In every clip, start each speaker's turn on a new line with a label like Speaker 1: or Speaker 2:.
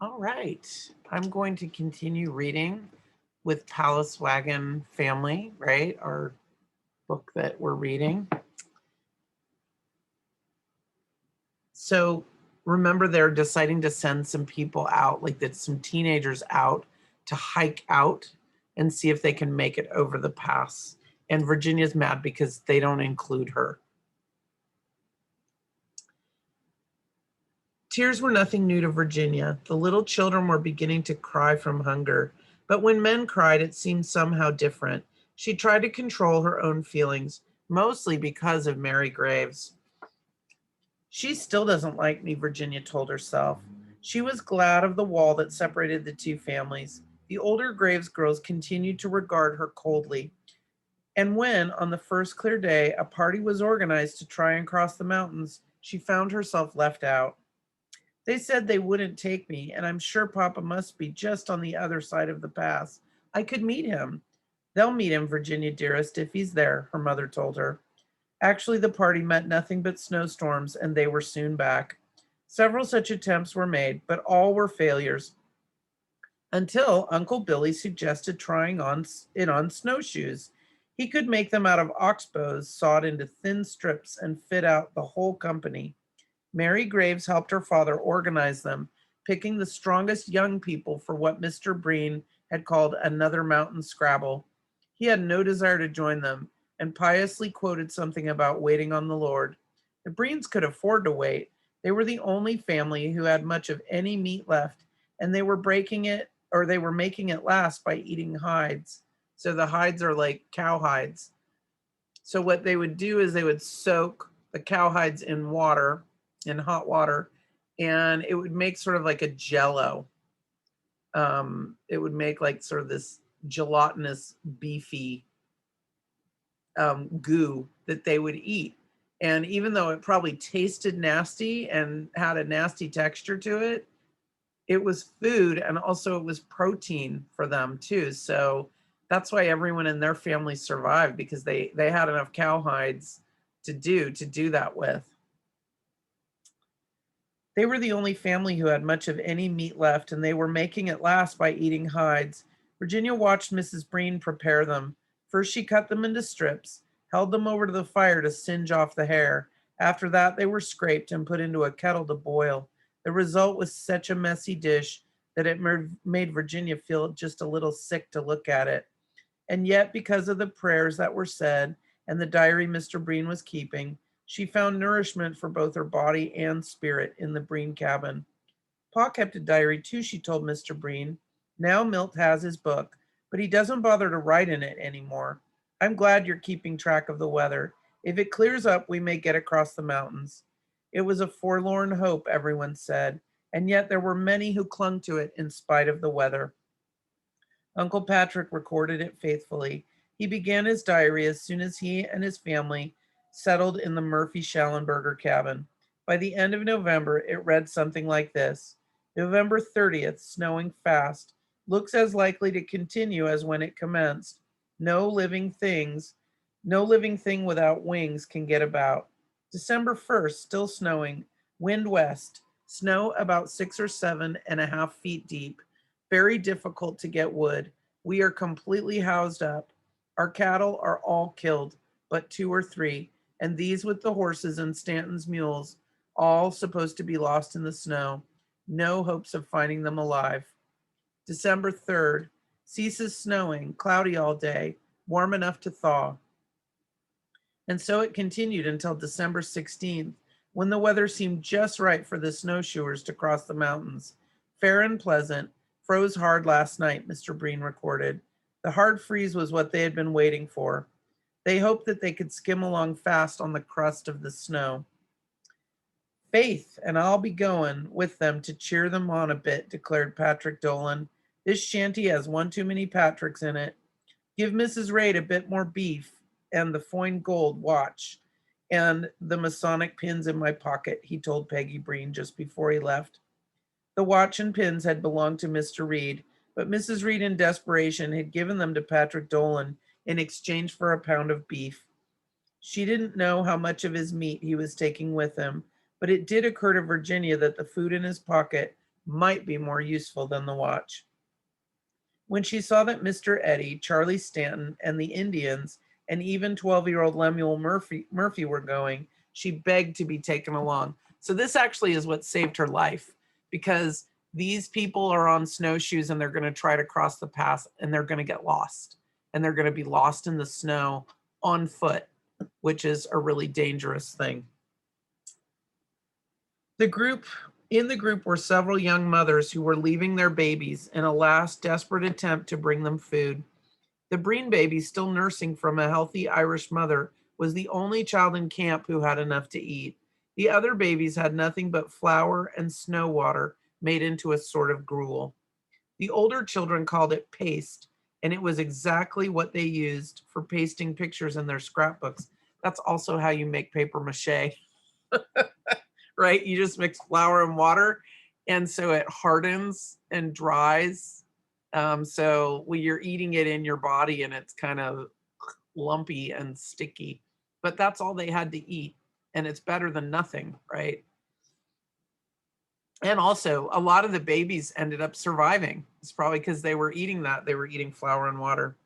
Speaker 1: All right. I'm going to continue reading with Palace Wagon Family, right? Our book that we're reading. So remember, they're deciding to send some people out, like that some teenagers out to hike out and see if they can make it over the pass. And Virginia's mad because they don't include her. Tears were nothing new to Virginia. The little children were beginning to cry from hunger. But when men cried, it seemed somehow different. She tried to control her own feelings, mostly because of Mary Graves. She still doesn't like me, Virginia told herself. She was glad of the wall that separated the two families. The older Graves girls continued to regard her coldly. And when, on the first clear day, a party was organized to try and cross the mountains, she found herself left out. They said they wouldn't take me, and I'm sure Papa must be just on the other side of the pass. I could meet him. They'll meet him, Virginia dearest, if he's there, her mother told her. Actually, the party met nothing but snowstorms, and they were soon back. Several such attempts were made, but all were failures until Uncle Billy suggested trying on snowshoes. He could make them out of oxbows sawed into thin strips and fit out the whole company. Mary Graves helped her father organize them, picking the strongest young people for what Mr. Breen had called another mountain scrabble. He had no desire to join them, and piously quoted something about waiting on the Lord. The Breens could afford to wait. They were the only family who had much of any meat left, and they were making it last by eating hides. So the hides are like cow hides. So what they would do is they would soak the cow hides in hot water, and it would make sort of like a jello. It would make like sort of this gelatinous, beefy goo that they would eat. And even though it probably tasted nasty and had a nasty texture to it, it was food and also it was protein for them too. So that's why everyone in their family survived because they had enough cow hides to do that with. They were the only family who had much of any meat left, and they were making it last by eating hides. Virginia watched Mrs. Breen prepare them. First, she cut them into strips, held them over to the fire to singe off the hair. After that, they were scraped and put into a kettle to boil. The result was such a messy dish that it made Virginia feel just a little sick to look at it. And yet, because of the prayers that were said and the diary Mr. Breen was keeping, she found nourishment for both her body and spirit in the Breen cabin. Pa kept a diary too, she told Mr. Breen. Now Milt has his book, but he doesn't bother to write in it anymore. I'm glad you're keeping track of the weather. If it clears up, we may get across the mountains. It was a forlorn hope, everyone said, and yet there were many who clung to it in spite of the weather. Uncle Patrick recorded it faithfully. He began his diary as soon as he and his family settled in the Murphy Schallenberger cabin. By the end of November, it read something like this: November 30th, snowing fast. Looks as likely to continue as when it commenced. No living things, no living thing without wings can get about. December 1st, still snowing. Wind west. Snow about 6 or 7.5 feet deep. Very difficult to get wood. We are completely housed up. Our cattle are all killed, but two or three, and these with the horses and Stanton's mules, all supposed to be lost in the snow. No hopes of finding them alive. December 3rd, ceases snowing, cloudy all day, warm enough to thaw. And so it continued until December 16th, when the weather seemed just right for the snowshoers to cross the mountains. Fair and pleasant, froze hard last night, Mr. Breen recorded. The hard freeze was what they had been waiting for. They hoped that they could skim along fast on the crust of the snow. Faith, and I'll be going with them to cheer them on a bit, declared Patrick Dolan. This shanty has one too many Patricks in it. Give Mrs. Raid a bit more beef and the Foyne gold watch and the Masonic pins in my pocket, he told Peggy Breen just before he left. The watch and pins had belonged to Mr. Reed, but Mrs. Reed, in desperation, had given them to Patrick Dolan in exchange for a pound of beef. She didn't know how much of his meat he was taking with him, but it did occur to Virginia that the food in his pocket might be more useful than the watch. When she saw that Mr. Eddy, Charlie Stanton, and the Indians, and even 12-year-old Lemuel Murphy were going, she begged to be taken along. So this actually is what saved her life, because these people are on snowshoes and they're going to try to cross the pass and they're going to get lost. And they're going to be lost in the snow on foot, which is a really dangerous thing. The group In the group were several young mothers who were leaving their babies in a last desperate attempt to bring them food. The Breen baby, still nursing from a healthy Irish mother, was the only child in camp who had enough to eat. The other babies had nothing but flour and snow water made into a sort of gruel. The older children called it paste, and it was exactly what they used for pasting pictures in their scrapbooks. That's also how you make paper mache, right? You just mix flour and water, and so it hardens and dries. So when you're eating it in your body and it's kind of lumpy and sticky, but that's all they had to eat, and it's better than nothing, right? And also, a lot of the babies ended up surviving. It's probably because they were eating that. They were eating flour and water.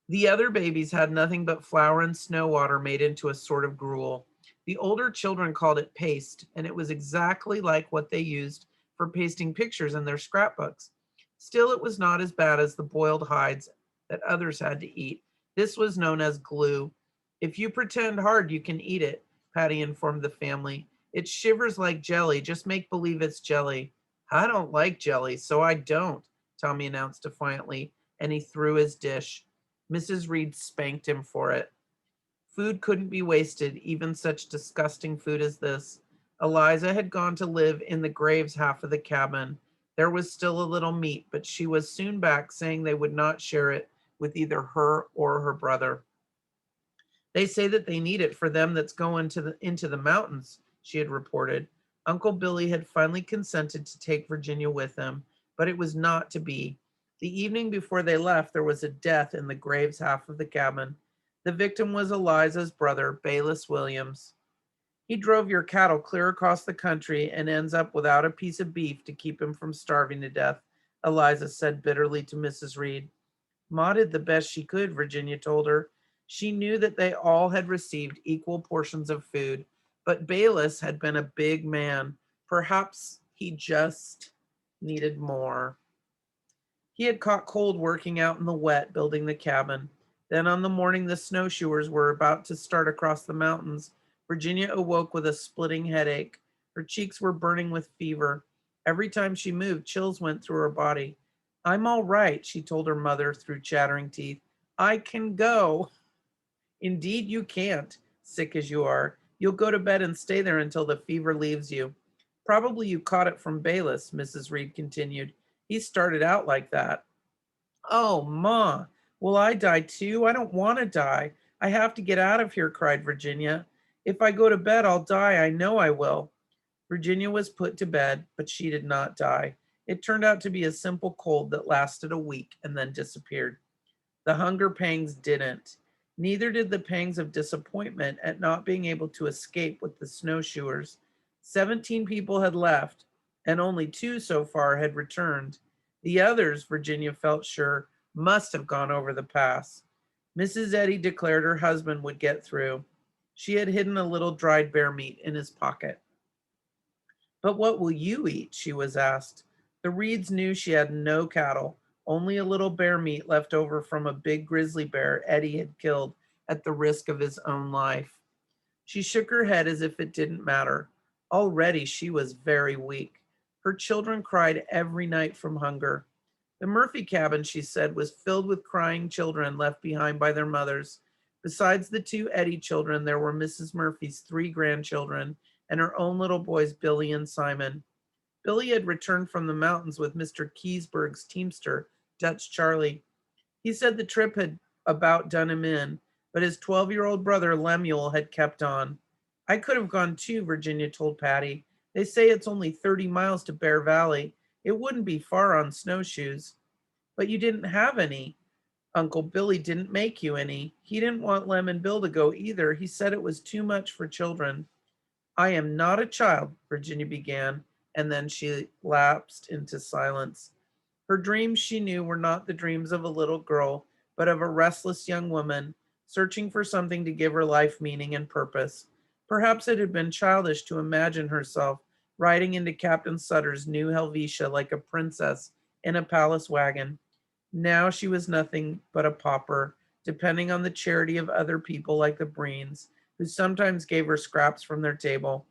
Speaker 1: The other babies had nothing but flour and snow water made into a sort of gruel. The older children called it paste, and it was exactly like what they used for pasting pictures in their scrapbooks. Still, it was not as bad as the boiled hides that others had to eat. This was known as glue. If you pretend hard, you can eat it, Patty informed the family. It shivers like jelly. Just make believe it's jelly. I don't like jelly, so I don't, Tommy announced defiantly, and he threw his dish. Mrs. Reed spanked him for it. Food couldn't be wasted, even such disgusting food as this. Eliza had gone to live in the Graves half of the cabin. There was still a little meat, but she was soon back, saying they would not share it with either her or her brother. They say that they need it for them that's going into the mountains, she had reported. Uncle Billy had finally consented to take Virginia with him, but it was not to be. The evening before they left, there was a death in the Graves half of the cabin. The victim was Eliza's brother, Bayless Williams. He drove your cattle clear across the country and ends up without a piece of beef to keep him from starving to death, Eliza said bitterly to Mrs. Reed. Ma did the best she could, Virginia told her. She knew that they all had received equal portions of food, but Bayless had been a big man. Perhaps he just needed more. He had caught cold working out in the wet building the cabin. Then on the morning the snowshoers were about to start across the mountains, Virginia awoke with a splitting headache. Her cheeks were burning with fever. Every time she moved, chills went through her body. I'm all right, she told her mother through chattering teeth. I can go. Indeed, you can't, sick as you are. You'll go to bed and stay there until the fever leaves you. Probably you caught it from Bayless, Mrs. Reed continued. He started out like that. Oh, Ma, will I die too? I don't want to die. I have to get out of here, cried Virginia. If I go to bed, I'll die. I know I will. Virginia was put to bed, but she did not die. It turned out to be a simple cold that lasted a week and then disappeared. The hunger pangs didn't. Neither did the pangs of disappointment at not being able to escape with the snowshoers. 17 people had left, and only 2 so far had returned. The others, Virginia felt sure, must have gone over the pass. Mrs. Eddy declared her husband would get through. She had hidden a little dried bear meat in his pocket. But what will you eat? She was asked. The Reeds knew she had no cattle, only a little bear meat left over from a big grizzly bear Eddie had killed at the risk of his own life. She shook her head as if it didn't matter. Already she was very weak. Her children cried every night from hunger. The Murphy cabin, she said, was filled with crying children left behind by their mothers. Besides the 2 Eddy children, there were Mrs. Murphy's 3 grandchildren and her own little boys, Billy and Simon. Billy had returned from the mountains with Mr. Keysburg's teamster, Dutch Charlie. He said the trip had about done him in, but his 12-year-old brother, Lemuel, had kept on. I could have gone too, Virginia told Patty. They say it's only 30 miles to Bear Valley. It wouldn't be far on snowshoes. But you didn't have any. Uncle Billy didn't make you any. He didn't want Lem and Bill to go either. He said it was too much for children. I am not a child, Virginia began, and then she lapsed into silence. Her dreams, she knew, were not the dreams of a little girl, but of a restless young woman searching for something to give her life meaning and purpose. Perhaps it had been childish to imagine herself riding into Captain Sutter's new Helvetia like a princess in a palace wagon. Now she was nothing but a pauper, depending on the charity of other people like the Breens, who sometimes gave her scraps from their table.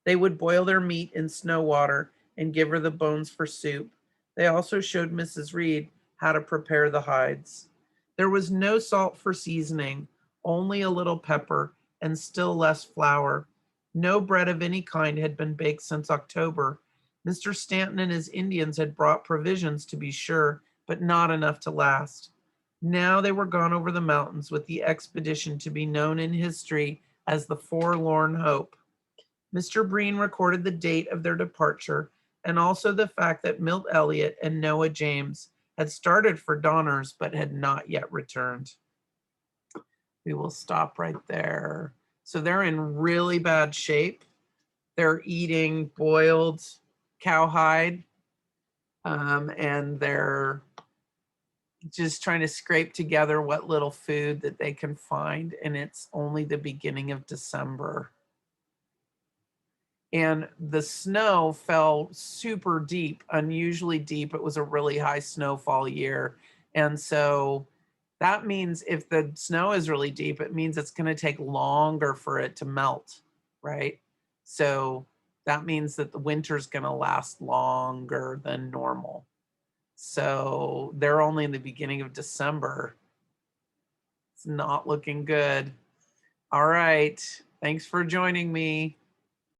Speaker 1: They would boil their meat in snow water and give her the bones for soup. They also showed Mrs. Reed how to prepare the hides. There was no salt for seasoning, only a little pepper, and still less flour. No bread of any kind had been baked since October. Mr. Stanton and his Indians had brought provisions, to be sure, but not enough to last. Now they were gone over the mountains with the expedition to be known in history as the Forlorn Hope. Mr. Breen recorded the date of their departure and also the fact that Milt Elliott and Noah James had started for Donner's but had not yet returned. We will stop right there. So they're in really bad shape. They're eating boiled cowhide, and they're just trying to scrape together what little food that they can find. And it's only the beginning of December. And the snow fell super deep, unusually deep. It was a really high snowfall year. And so that means if the snow is really deep, it means it's going to take longer for it to melt, right? So that means that the winter's going to last longer than normal. So they're only in the beginning of December. It's not looking good. All right. Thanks for joining me.